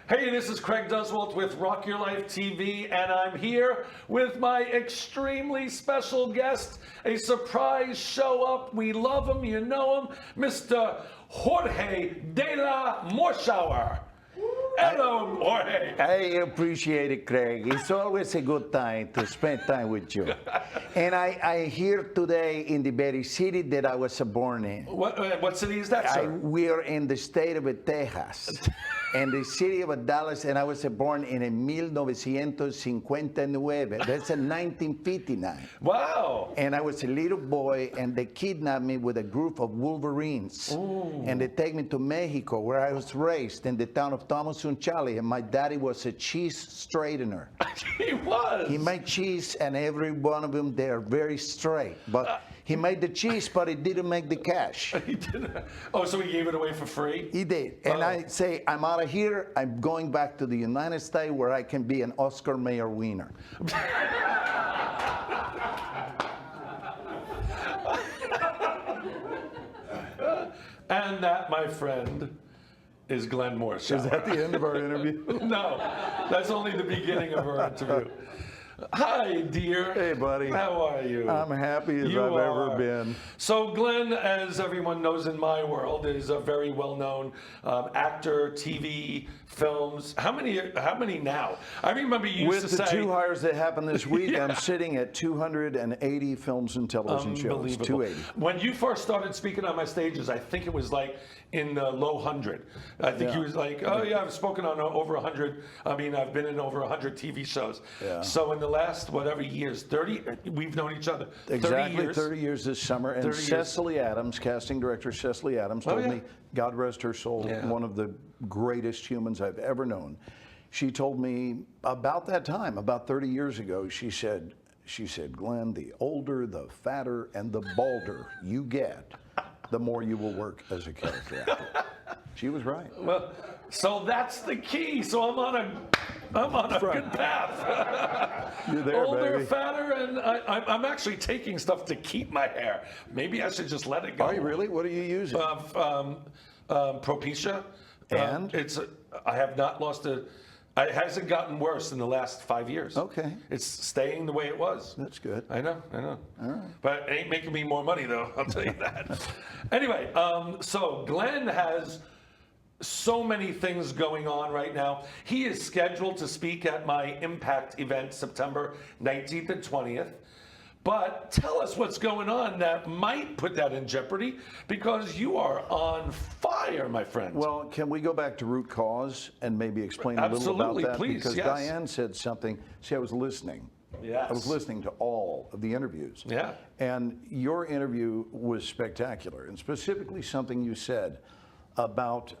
Hey, this is Craig Duswalt with Rock Your Life TV, and I'm here with my extremely special guest, a surprise show up. We love him, you know him, Mr. Jorge de la Morshower. Hello, Jorge. I appreciate it, Craig. It's always a good time to spend time with you. And I here today in the very city that I was born in. What city is that, sir? We are in the state of Texas. And the city of Dallas, and I was born in 1959. That's in 1959. Wow. And I was a little boy, and they kidnapped me with a group of Wolverines. Ooh. And they take me to Mexico, where I was raised in the town of Thomas Unchali. And my daddy was a cheese straightener. He was. He made cheese, and every one of them, they are very straight. But he made the cheese, but he didn't make the cash. He didn't. Oh, so he gave it away for free? He did. And I say, I'm out of here. I'm going back to the United States where I can be an Oscar Mayer winner. And that, my friend, is Glenn Morshower. Is that the end of our interview? No, that's only the beginning of our interview. Hi, dear. Hey, buddy. How are you? I'm happy as I've ever been. So Glenn, as everyone knows in my world, is a very well-known actor, TV, films. How many now? I remember you used to say... With the 2 hires that happened this week, yeah. I'm sitting at 280 films and television shows. 280. When you first started speaking on my stages, I think it was like in the low 100. I think you was like, oh yeah, I've spoken on over 100. I mean, I've been in over 100 TV shows. Yeah. So in the last, whatever years, 30, we've known each other. Exactly 30 years. 30 years this summer. And Cecily Adams, casting director Cecily Adams, told me, God rest her soul, one of the greatest humans I've ever known. She told me about that time, about 30 years ago, she said, Glenn, the older, the fatter, and the balder you get, the more you will work as a character actor. She was right. Well, so that's the key. So I'm on a good path. You're there, older, baby. fatter, and I'm actually taking stuff to keep my hair. Maybe I should just let it go. Are you really? What are you using? Propecia. And I have not lost a. It hasn't gotten worse in the last 5 years. Okay. It's staying the way it was. That's good. I know. All right. But it ain't making me more money, though, I'll tell you that. Anyway, so Glenn has so many things going on right now. He is scheduled to speak at my Impact event September 19th and 20th. But tell us what's going on that might put that in jeopardy, because you are on fire, my friend. Well, can we go back to root cause and maybe explain a little about that? Please, because Diane said something. See, I was listening. Yes. I was listening to all of the interviews. Yeah. And your interview was spectacular, and specifically something you said about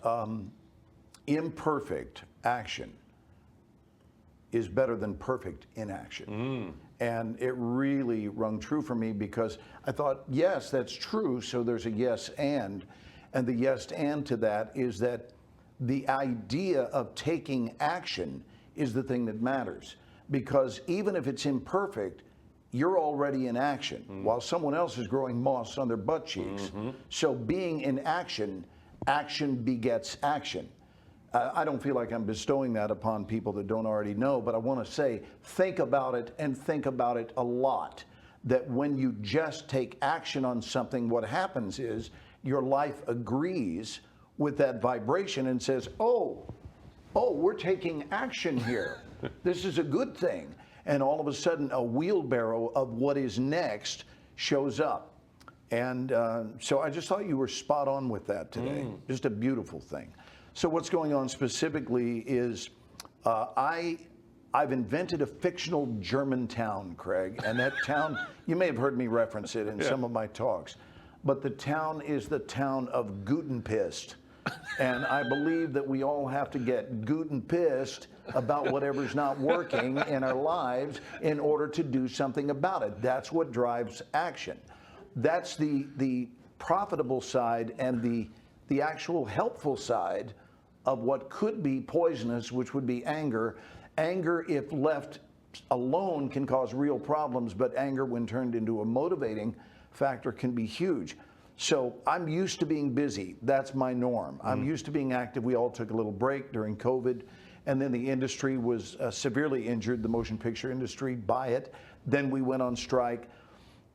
imperfect action is better than perfect inaction. And it really rung true for me, because I thought, yes, that's true. So there's a yes and the yes and to that is that the idea of taking action is the thing that matters, because even if it's imperfect, you're already in action while someone else is growing moss on their butt cheeks. So being in action, action begets action. I don't feel like I'm bestowing that upon people that don't already know, but I want to say, think about it, and think about it a lot. That when you just take action on something, what happens is your life agrees with that vibration and says, oh, we're taking action here. This is a good thing. And all of a sudden, a wheelbarrow of what is next shows up. And so I just thought you were spot on with that today. Just a beautiful thing. So what's going on specifically is I've invented a fictional German town, Craig, and that town, you may have heard me reference it in some of my talks, but the town is the town of Guten Pissed. And I believe that we all have to get Guten Pissed about whatever's not working in our lives in order to do something about it. That's what drives action. That's the profitable side and the actual helpful side of what could be poisonous, which would be anger. Anger, if left alone, can cause real problems, but anger, when turned into a motivating factor, can be huge. So I'm used to being busy. That's my norm. I'm used to being active. We all took a little break during COVID, and then the industry was severely injured, the motion picture industry, by it. Then we went on strike,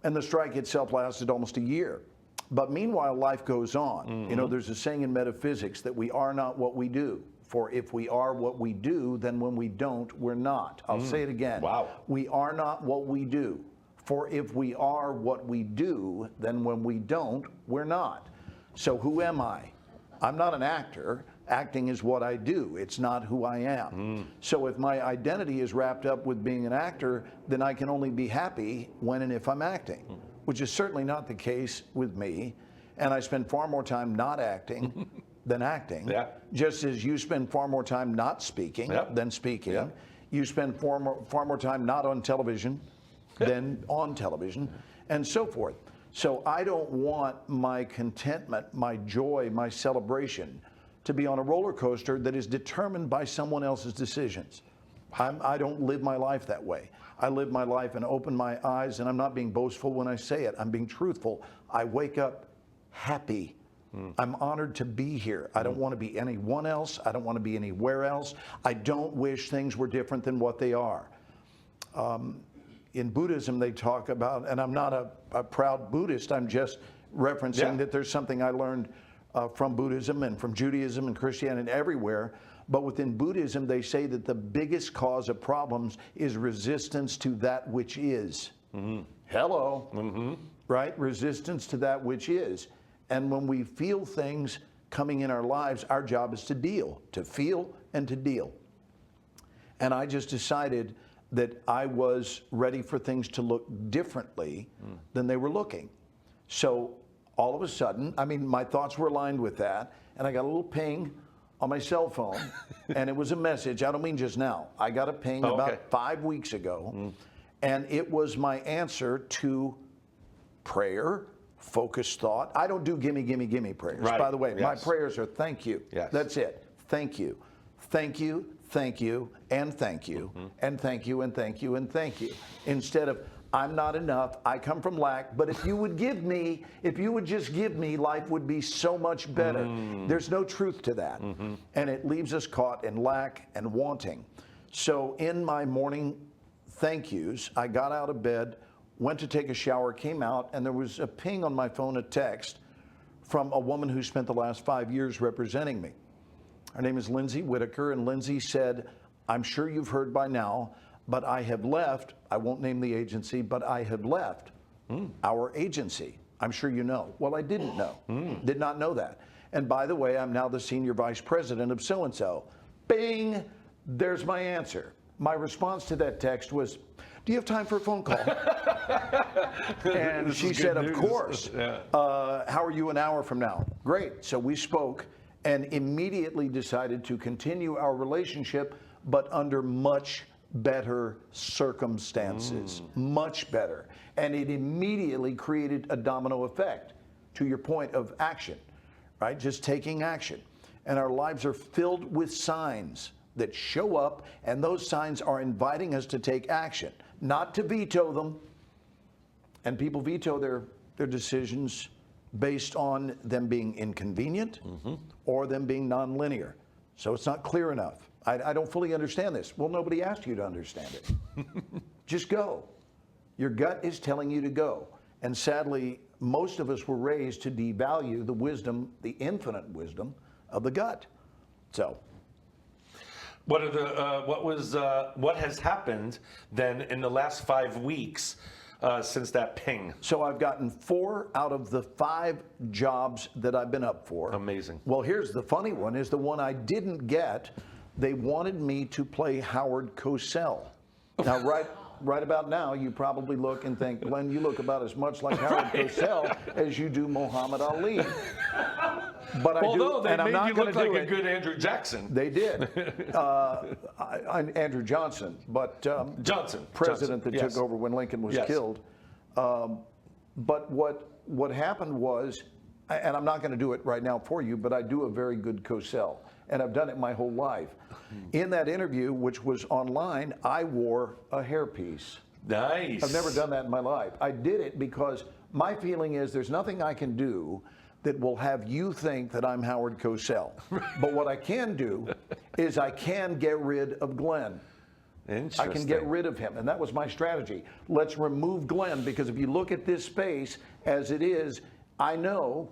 and the strike itself lasted almost a year. But meanwhile, life goes on. You know, there's a saying in metaphysics that we are not what we do. For if we are what we do, then when we don't, we're not. I'll say it again. Wow. We are not what we do. For if we are what we do, then when we don't, we're not. So who am I? I'm not an actor. Acting is what I do. It's not who I am. So if my identity is wrapped up with being an actor, then I can only be happy when and if I'm acting, which is certainly not the case with me. And I spend far more time not acting than acting, just as you spend far more time not speaking than speaking. You spend far more time not on television than on television, and so forth. So I don't want my contentment, my joy, my celebration to be on a roller coaster that is determined by someone else's decisions. I don't live my life that way. I live my life and open my eyes, and I'm not being boastful when I say it. I'm being truthful. I wake up happy. I'm honored to be here. I don't want to be anyone else. I don't want to be anywhere else. I don't wish things were different than what they are. In Buddhism, they talk about, and I'm not a proud Buddhist, I'm just referencing that there's something I learned from Buddhism and from Judaism and Christianity and everywhere. But within Buddhism, they say that the biggest cause of problems is resistance to that which is. Hello, right? Resistance to that which is. And when we feel things coming in our lives, our job is to deal, to feel and to deal. And I just decided that I was ready for things to look differently than they were looking. So all of a sudden, I mean, my thoughts were aligned with that, and I got a little ping on my cell phone, and it was a message. I don't mean just now. I got a ping about 5 weeks ago, and it was my answer to prayer, focused thought. I don't do gimme, gimme, gimme prayers. By the way, my prayers are thank you. That's it. Thank you. Thank you, thank you, and thank you, and thank you, and thank you, and thank you. Instead of, I'm not enough, I come from lack, but if you would give me, if you would just give me, life would be so much better. There's no truth to that. And it leaves us caught in lack and wanting. So in my morning thank yous, I got out of bed, went to take a shower, came out, and there was a ping on my phone, a text from a woman who spent the last 5 years representing me. Her name is Lindsay Whitaker, and Lindsay said, I'm sure you've heard by now, but I have left, I won't name the agency, but I have left our agency. I'm sure you know. Well, I didn't know, did not know that. And by the way, I'm now the senior vice president of so-and-so. Bing, there's my answer. My response to that text was, do you have time for a phone call? And she said, of course. How are you an hour from now? Great. So we spoke and immediately decided to continue our relationship, but under much better circumstances, much better. And it immediately created a domino effect, to your point of action, right? Just taking action. And our lives are filled with signs that show up, and those signs are inviting us to take action, not to veto them. And people veto their decisions based on them being inconvenient or them being nonlinear. So it's not clear enough. I don't fully understand this. Well, nobody asked you to understand it. Just go. Your gut is telling you to go. And sadly, most of us were raised to devalue the wisdom, the infinite wisdom of the gut. So what has happened then in the last 5 weeks since that ping? So I've gotten 4 out of the 5 jobs that I've been up for. Amazing. Well, here's the funny one, is the one I didn't get. They wanted me to play Howard Cosell. Now, right about now, you probably look and think, Glenn, you look about as much like Howard Cosell as you do Muhammad Ali. But although they and made I'm you not look gonna like do a good Andrew Jackson. They did. Andrew Johnson, but president that took over when Lincoln was killed. But what happened was, and I'm not going to do it right now for you, but I do a very good Cosell, and I've done it my whole life. In that interview, which was online, I wore a hairpiece. Nice. I've never done that in my life. I did it because my feeling is there's nothing I can do that will have you think that I'm Howard Cosell. But what I can do is I can get rid of Glenn. I can get rid of him, and that was my strategy. Let's remove Glenn, because if you look at this space as it is, I know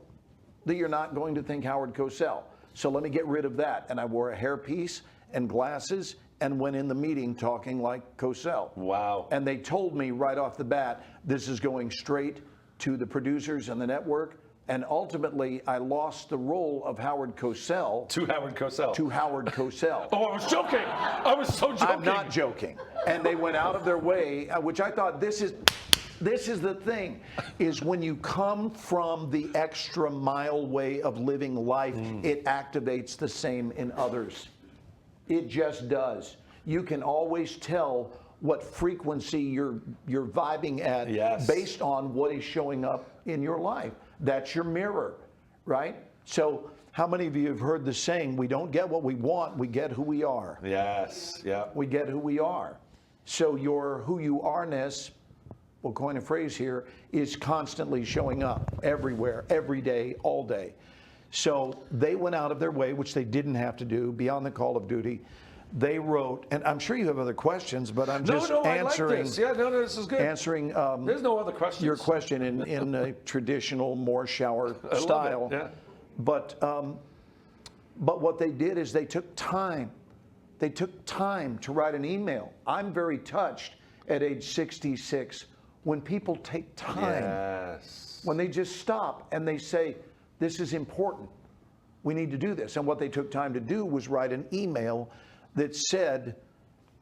that you're not going to think Howard Cosell. So let me get rid of that. And I wore a hairpiece and glasses and went in the meeting talking like Cosell. Wow. And they told me right off the bat, this is going straight to the producers and the network. And ultimately, I lost the role of Howard Cosell. To Howard Cosell. To Howard Cosell. Oh, I was joking. I was so joking. I'm not joking. And they went out of their way, which I thought this is the thing, is when you come from the extra mile way of living life, it activates the same in others. It just does. You can always tell what frequency you're vibing at, yes, based on what is showing up in your life. That's your mirror, right? So how many of you have heard the saying, we don't get what we want, we get who we are? Yes, yeah. We get who we are. So your who you are-ness, we'll coin a phrase here, is constantly showing up everywhere, every day, all day. So they went out of their way, which they didn't have to do, beyond the call of duty. They wrote, and I'm sure you have other questions, but I'm just answering. I like this. Yeah, no, this is good. Answering. There's no other questions. Your question in a traditional Morshower style. Yeah. But what they did is they took time. They took time to write an email. I'm very touched at age 66 when people take time. Yes. When they just stop and they say, this is important. We need to do this. And what they took time to do was write an email that said,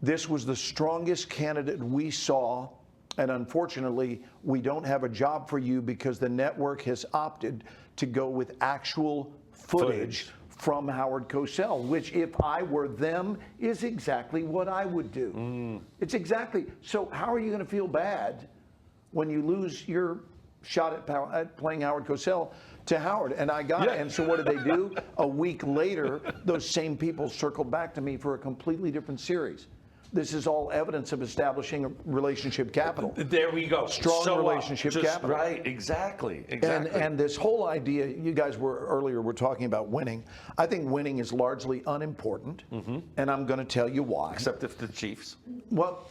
this was the strongest candidate we saw, and unfortunately, we don't have a job for you because the network has opted to go with actual footage from Howard Cosell, which, if I were them, is exactly what I would do. It's exactly. So how are you going to feel bad when you lose your shot at playing Howard Cosell to Howard? And I got it. And so what did they do? A week later, those same people circled back to me for a completely different series. This is all evidence of establishing a relationship capital. There we go. Strong relationship capital. Right, exactly. And this whole idea, you guys were talking about winning. I think winning is largely unimportant, and I'm going to tell you why. Except if the Chiefs. Well,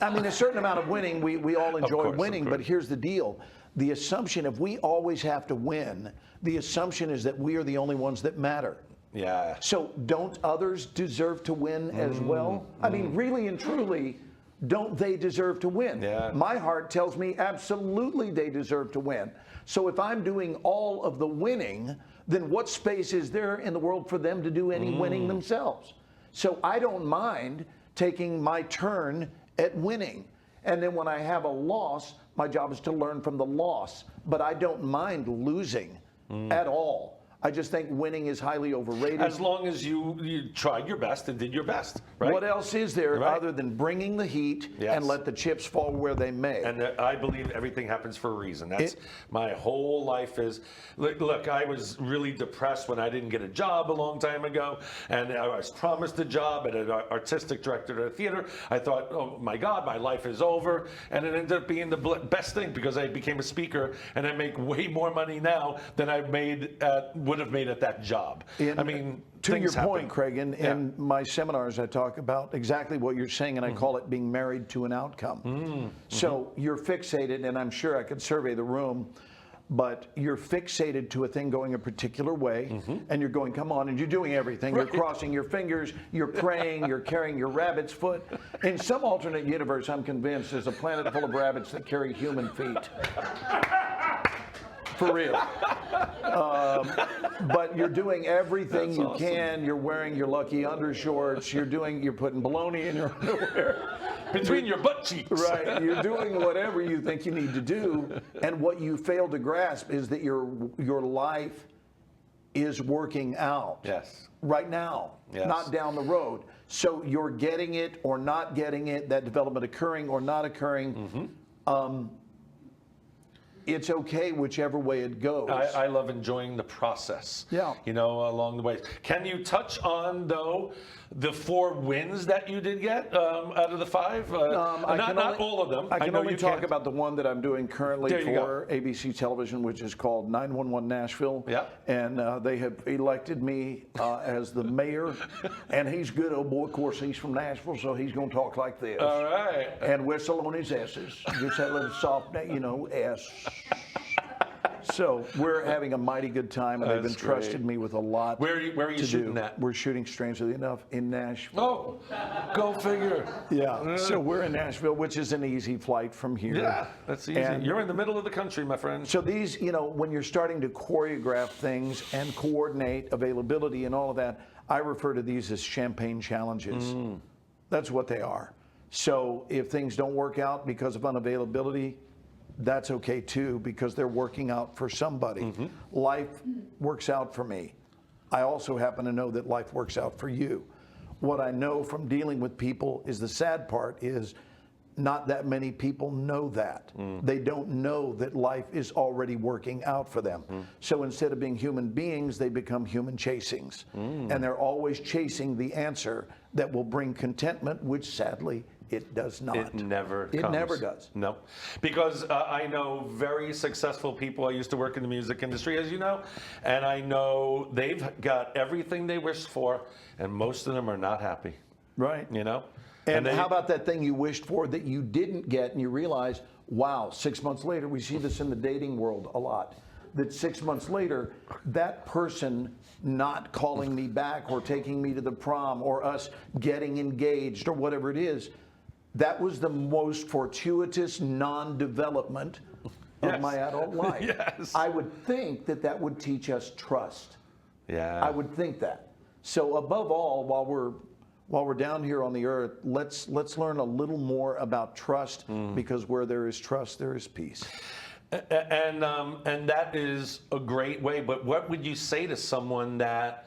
I mean, a certain amount of winning, we all enjoy winning, but here's the deal. The assumption, if we always have to win, the assumption is that we are the only ones that matter. Yeah. So don't others deserve to win as well? I mean, really and truly, don't they deserve to win? Yeah. My heart tells me absolutely they deserve to win. So if I'm doing all of the winning, then what space is there in the world for them to do any winning themselves? So I don't mind taking my turn at winning. And then when I have a loss, my job is to learn from the loss. But I don't mind losing at all. I just think winning is highly overrated. As long as you tried your best and did your best, right? What else is there other than bringing the heat and let the chips fall where they may? And I believe everything happens for a reason. That's my whole life is, look, I was really depressed when I didn't get a job a long time ago, and I was promised a job at an artistic director at a theater. I thought, oh my God, my life is over, and it ended up being the best thing because I became a speaker, and I make way more money now than I would have made at that job. I mean, to your point, Craig, in my seminars, I talk about exactly what you're saying, and I call it being married to an outcome. So you're fixated, and I'm sure I could survey the room, but you're fixated to a thing going a particular way, and you're going, come on, and you're doing everything. You're crossing your fingers, you're praying, you're carrying your rabbit's foot. In some alternate universe, I'm convinced there's a planet full of rabbits that carry human feet. For real. But you're doing everything you can. You're wearing your lucky undershorts. You're putting bologna in your underwear. Between your butt cheeks. Right. You're doing whatever you think you need to do. And what you fail to grasp is that your life is working out. Yes. Right now. Yes. Not down the road. So you're getting it or not getting it, that development occurring or not occurring. it's okay whichever way it goes. I love enjoying the process. Yeah. You know, along the way. Can you touch on, though, the 4 wins that you did get out of the 5? Not all of them. I can know only you talk can't. about the one that I'm doing currently There you for ABC Television, which is called 911 Nashville. Yeah. And they have elected me as the mayor. And he's good, old boy. Of course, he's from Nashville, so he's going to talk like this. All right. And whistle on his S's. Just that little soft, S. So we're having a mighty good time, and they've That's entrusted me with a lot. Where are you shooting do. at? We're shooting, strangely enough, in Nashville. Oh, go figure. Yeah. So we're in Nashville, which is an easy flight from here. Yeah, that's easy. And You're in the middle of the country, my friend. so these, when you're starting to choreograph things and coordinate availability and all of that, I refer to these as champagne challenges. That's what they are. So if things don't work out because of unavailability, that's okay too, because they're working out for somebody. Life works out for me. I also happen to know that life works out for you. What I know from dealing with people is the sad part is not that many people know that. They don't know that life is already working out for them. So instead of being human beings, they become human chasings. And they're always chasing the answer that will bring contentment, which sadly it does not. It never It comes. never does. No. Because I know very successful people. I used to work in the music industry, as you know, and I know they've got everything they wish for, and most of them are not happy. Right. You know? And they- how about that thing you wished for that you didn't get, and you realize, wow, 6 months later, we see this in the dating world a lot, that 6 months later, that person not calling me back or taking me to the prom or us getting engaged or whatever it is, that was the most fortuitous non-development of Yes. my adult life. Yes. I would think that that would teach us trust. Yeah. I would think that. So above all, while we're down here on the earth, let's learn a little more about trust, because where there is trust, there is peace. And that is a great way. But what would you say to someone that,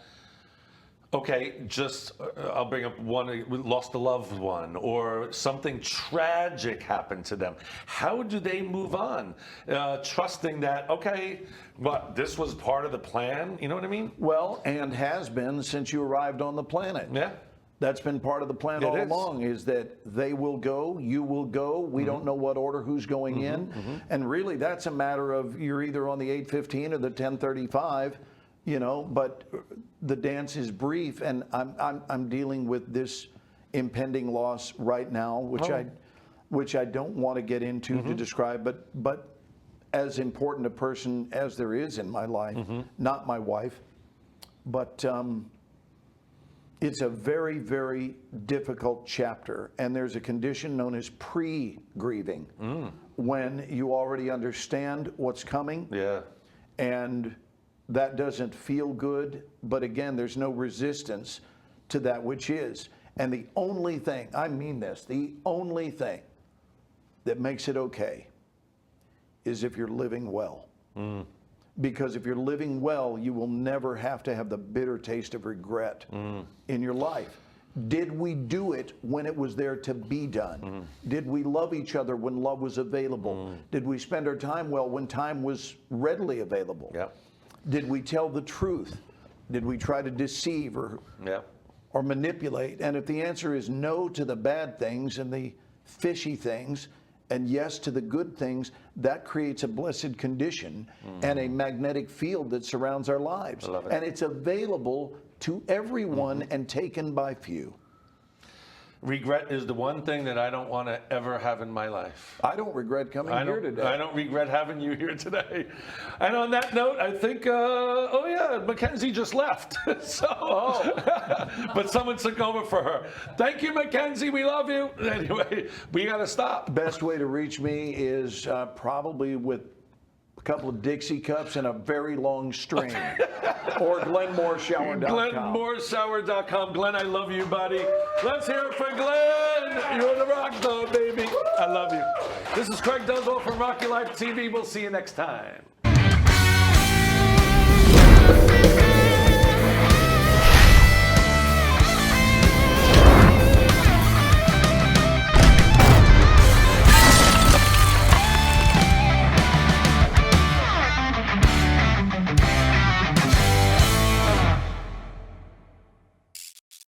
okay, just I'll bring up one who lost a loved one or something tragic happened to them. How do they move on, trusting that, okay, but this was part of the plan? You know what I mean? Well, and has been since you arrived on the planet. Yeah. That's been part of the plan It all is. along, is that they will go, you will go. We don't know what order who's going in. And really, that's a matter of you're either on the 8:15 or the 10:35, but the dance is brief. And I'm dealing with this impending loss right now, which I don't want to get into to describe, but as important a person as there is in my life, not my wife, but it's a very, very difficult chapter, and there's a condition known as pre-grieving, when you already understand what's coming, Yeah. and that doesn't feel good, but again, there's no resistance to that which is. And the only thing, I mean this, the only thing that makes it okay is if you're living well. Because if you're living well, you will never have to have the bitter taste of regret in your life. Did we do it when it was there to be done? Did we love each other when love was available? Did we spend our time well when time was readily available? Yeah. Did we tell the truth? Did we try to deceive or manipulate? And if the answer is no to the bad things and the fishy things, and yes to the good things, that creates a blessed condition and a magnetic field that surrounds our lives. I love it. And it's available to everyone and taken by few. Regret is the one thing that I don't want to ever have in my life. I don't regret coming here today. I don't regret having you here today. And on that note, I think, Mackenzie just left. But someone took over for her. Thank you, Mackenzie. We love you. Anyway, we got to stop. Best way to reach me is probably with a couple of Dixie cups and a very long string. Or GlennMorshower.com. GlennMorshower.com. Glenn, I love you, buddy. Let's hear it for Glenn. You're the rock star, baby. I love you. This is Craig Duswalt from Rocky Life TV. We'll see you next time.